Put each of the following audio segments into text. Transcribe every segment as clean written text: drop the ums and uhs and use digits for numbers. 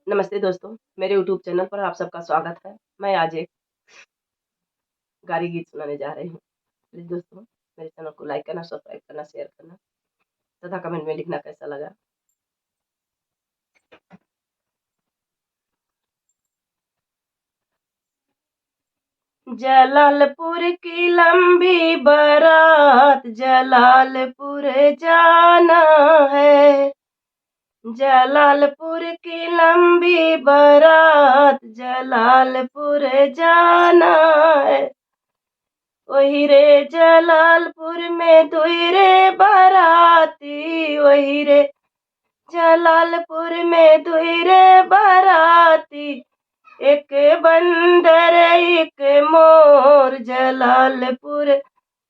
नमस्ते दोस्तों, मेरे यूट्यूब चैनल पर आप सबका स्वागत है। मैं आज एक गारी गीत सुनाने जा रही हूँ। प्लीज़ दोस्तों, मेरे चैनल को लाइक करना, सब्सक्राइब करना, शेयर करना तथा कमेंट में लिखना कैसा लगा। जलालपुर की लंबी बारात जलालपुर जाना है। जलालपुर की लंबी बारात जलालपुर जाना है। वही रे जलालपुर में दुई रे बाराती, वही रे जलालपुर में दुई रे बाराती। एक बंदर एक मोर जलालपुर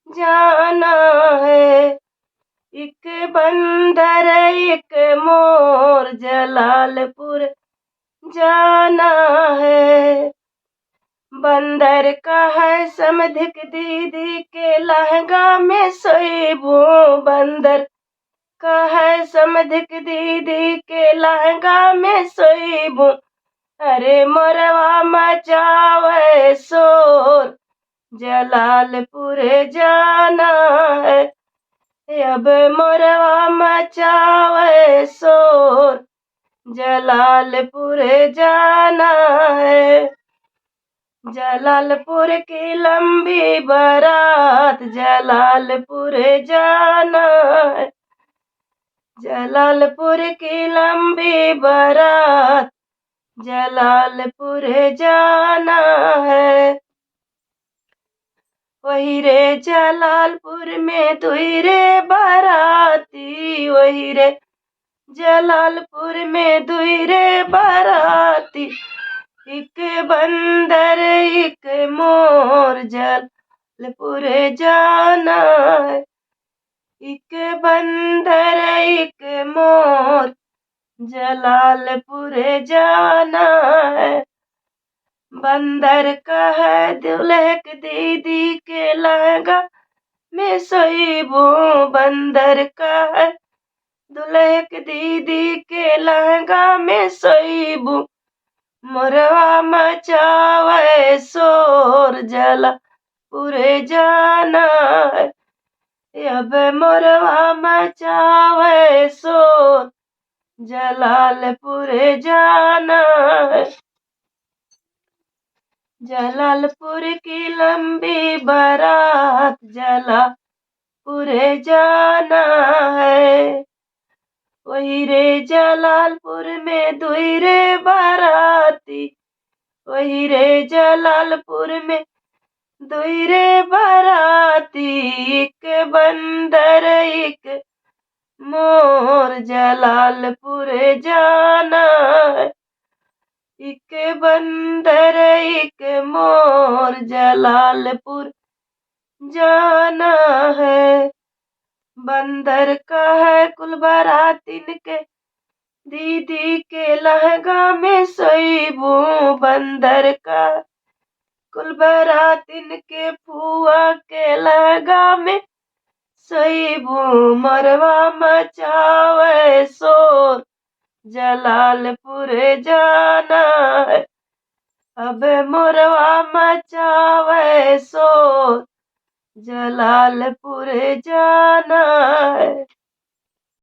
जाना है। एक बंदर एक मोर जलालपुर जाना है। बंदर का है समधिक दीदी के लहंगा में सोईबू। बंदर का है समधिक दीदी के लहंगा में सोईबू। अरे मोरवा मचावे शोर जलालपुर जाना है। अब मोरवा मचावे शोर जलालपुर जाना है। जलालपुर की लंबी बारात जलालपुर जाना है। जलालपुर की लंबी बारात जलालपुर जाना है। वही रे जलालपुर में दुई रे बाराती, वही रे जलालपुर में दुई रे बाराती। एक बंदर एक मोर जलालपुर जाना है। एक बंदर एक मोर जलालपुर जाना है। बंदर का है दुल्हक दीदी के लहंगा में सोईबू। बंदर का है दुल्हक दीदी के लहंगा में सोईबू। मोरवा मचावे शोर जलालपुर जाना है। अब मोरवा मचावे शोर जलालपुर जाना है। जलालपुर की लंबी बारात जलालपुर जाना है। वही रे जलालपुर में दुई रे बाराती, वही रे जलालपुर में दुई रे बाराती। एक बंदर एक मोर जलालपुर जाना है। एक बंदर एक मोर जलालपुर जाना है। बंदर का है कुल बारातिन के दीदी के लहंगा में सोईबू। बंदर का कुल बारातिन के फुआ के लहंगा में सोईबू। मरवा मचावे शोर जलालपुर जाना है। अब मोरवा मचावे शोर जलालपुर जाना है।